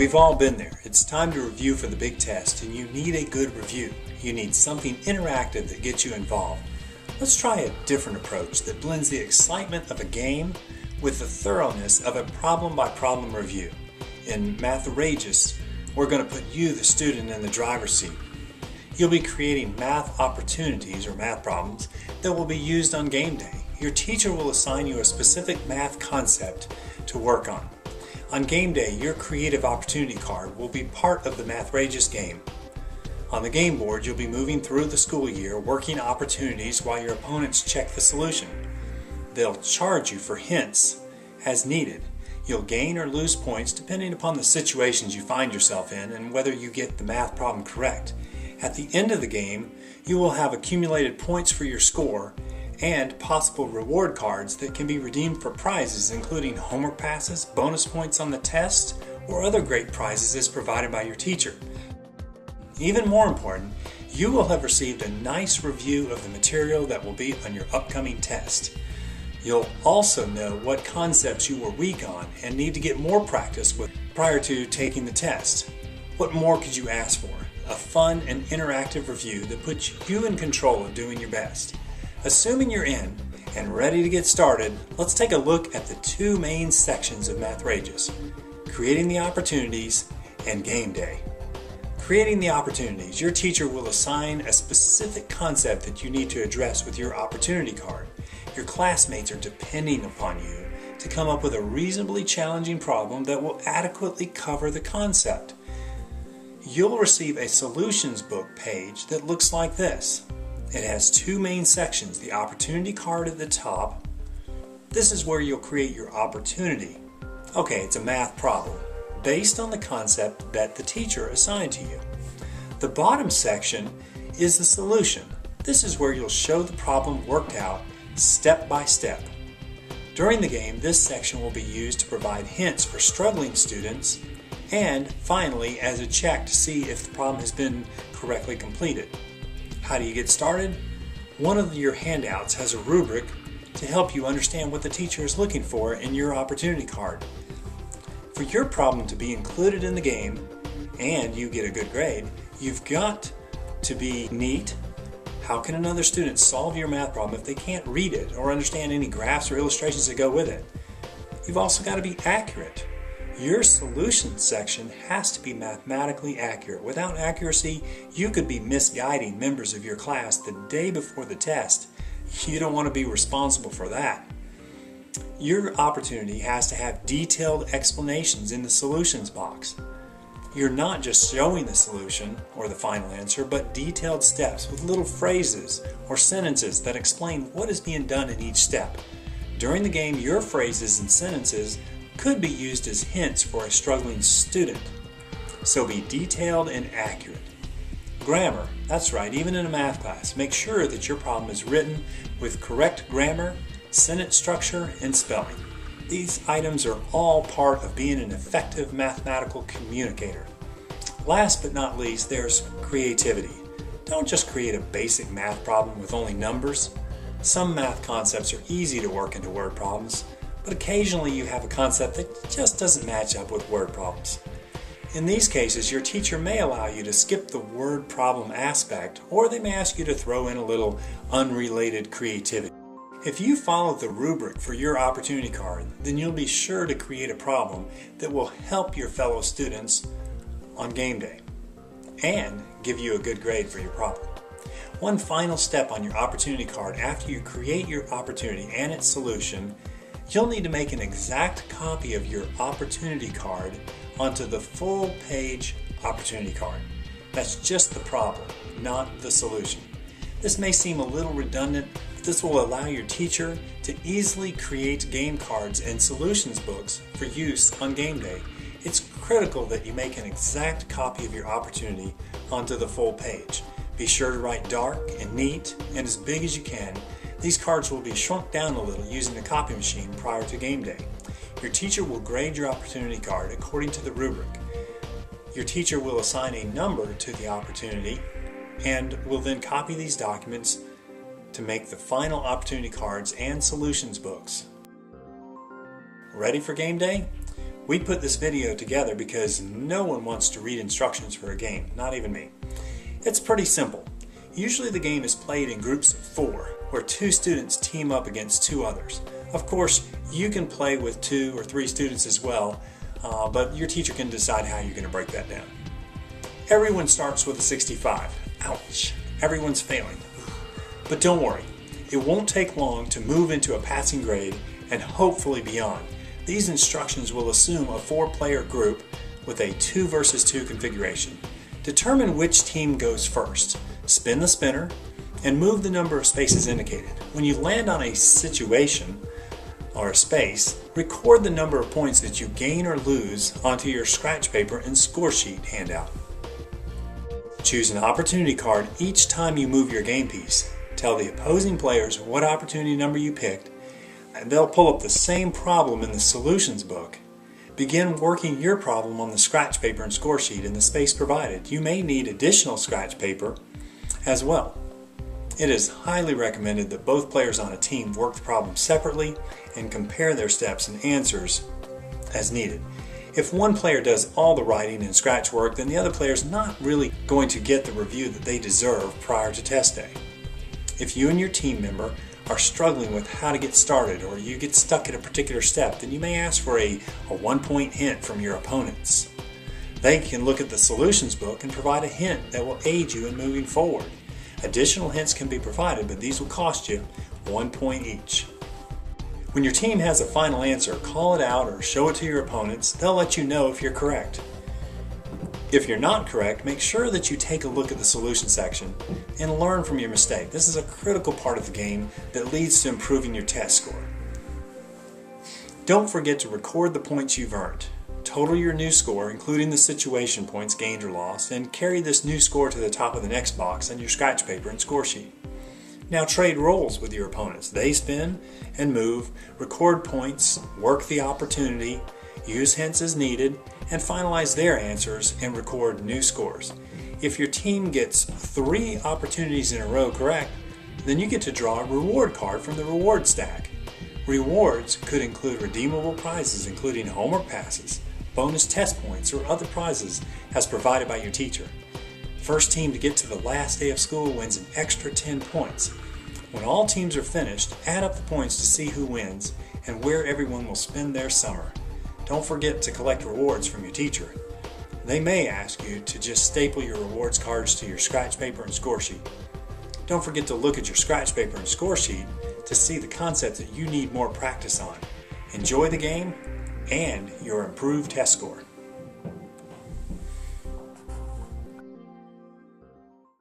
We've all been there. It's time to review for the big test, and you need a good review. You need something interactive that gets you involved. Let's try a different approach that blends the excitement of a game with the thoroughness of a problem-by-problem review. In Mathrageous, we're going to put you, the student, in the driver's seat. You'll be creating math opportunities or math problems that will be used on game day. Your teacher will assign you a specific math concept to work on. On game day, your creative opportunity card will be part of the Mathrageous game. On the game board, you'll be moving through the school year, working opportunities while your opponents check the solution. They'll charge you for hints as needed. You'll gain or lose points depending upon the situations you find yourself in and whether you get the math problem correct. At the end of the game, you will have accumulated points for your score and possible reward cards that can be redeemed for prizes, including homework passes, bonus points on the test, or other great prizes as provided by your teacher. Even more important, you will have received a nice review of the material that will be on your upcoming test. You'll also know what concepts you were weak on and need to get more practice with prior to taking the test. What more could you ask for? A fun and interactive review that puts you in control of doing your best. Assuming you're in and ready to get started, let's take a look at the two main sections of Mathrageous: creating the opportunities and game day. Creating the opportunities, your teacher will assign a specific concept that you need to address with your opportunity card. Your classmates are depending upon you to come up with a reasonably challenging problem that will adequately cover the concept. You'll receive a solutions book page that looks like this. It has two main sections, the opportunity card at the top. This is where you'll create your opportunity. Okay, it's a math problem based on the concept that the teacher assigned to you. The bottom section is the solution. This is where you'll show the problem worked out step by step. During the game, this section will be used to provide hints for struggling students and finally as a check to see if the problem has been correctly completed. How do you get started? One of your handouts has a rubric to help you understand what the teacher is looking for in your opportunity card. For your problem to be included in the game and you get a good grade, you've got to be neat. How can another student solve your math problem if they can't read it or understand any graphs or illustrations that go with it? You've also got to be accurate. Your solution section has to be mathematically accurate. Without accuracy, you could be misguiding members of your class the day before the test. You don't want to be responsible for that. Your opportunity has to have detailed explanations in the solutions box. You're not just showing the solution or the final answer, but detailed steps with little phrases or sentences that explain what is being done in each step. During the game, your phrases and sentences could be used as hints for a struggling student. So be detailed and accurate. Grammar, that's right, even in a math class, make sure that your problem is written with correct grammar, sentence structure, and spelling. These items are all part of being an effective mathematical communicator. Last but not least, there's creativity. Don't just create a basic math problem with only numbers. Some math concepts are easy to work into word problems, but occasionally you have a concept that just doesn't match up with word problems. In these cases, your teacher may allow you to skip the word problem aspect, or they may ask you to throw in a little unrelated creativity. If you follow the rubric for your opportunity card, then you'll be sure to create a problem that will help your fellow students on game day and give you a good grade for your problem. One final step on your opportunity card after you create your opportunity and its solution, you'll need to make an exact copy of your opportunity card onto the full page opportunity card. That's just the problem, not the solution. This may seem a little redundant, but this will allow your teacher to easily create game cards and solutions books for use on game day. It's critical that you make an exact copy of your opportunity onto the full page. Be sure to write dark and neat and as big as you can. These cards will be shrunk down a little using the copy machine prior to game day. Your teacher will grade your opportunity card according to the rubric. Your teacher will assign a number to the opportunity and will then copy these documents to make the final opportunity cards and solutions books. Ready for game day? We put this video together because no one wants to read instructions for a game, not even me. It's pretty simple. Usually the game is played in groups of 4, where 2 students team up against 2 others. Of course, you can play with 2 or 3 students as well, but your teacher can decide how you're going to break that down. Everyone starts with a 65. Ouch! Everyone's failing. But don't worry, it won't take long to move into a passing grade and hopefully beyond. These instructions will assume a 4-player group with a 2 versus 2 configuration. Determine which team goes first. Spin the spinner and move the number of spaces indicated. When you land on a situation or a space, record the number of points that you gain or lose onto your scratch paper and score sheet handout. Choose an opportunity card each time you move your game piece. Tell the opposing players what opportunity number you picked, and they'll pull up the same problem in the solutions book. Begin working your problem on the scratch paper and score sheet in the space provided. You may need additional scratch paper as well. It is highly recommended that both players on a team work the problem separately and compare their steps and answers as needed. If one player does all the writing and scratch work, then the other player is not really going to get the review that they deserve prior to test day. If you and your team member are struggling with how to get started, or you get stuck at a particular step, then you may ask for a 1-point hint from your opponents. They can look at the solutions book and provide a hint that will aid you in moving forward. Additional hints can be provided, but these will cost you 1 point each. When your team has a final answer, call it out or show it to your opponents. They'll let you know if you're correct. If you're not correct, make sure that you take a look at the solution section and learn from your mistake. This is a critical part of the game that leads to improving your test score. Don't forget to record the points you've earned. Total your new score, including the situation points gained or lost, and carry this new score to the top of the next box on your scratch paper and score sheet. Now trade roles with your opponents. They spin and move, record points, work the opportunity, use hints as needed, and finalize their answers and record new scores. If your team gets 3 opportunities in a row correct, then you get to draw a reward card from the reward stack. Rewards could include redeemable prizes, including homework passes, bonus test points, or other prizes as provided by your teacher. First team to get to the last day of school wins an extra 10 points. When all teams are finished, add up the points to see who wins and where everyone will spend their summer. Don't forget to collect rewards from your teacher. They may ask you to just staple your rewards cards to your scratch paper and score sheet. Don't forget to look at your scratch paper and score sheet to see the concepts that you need more practice on. Enjoy the game and your improved test score.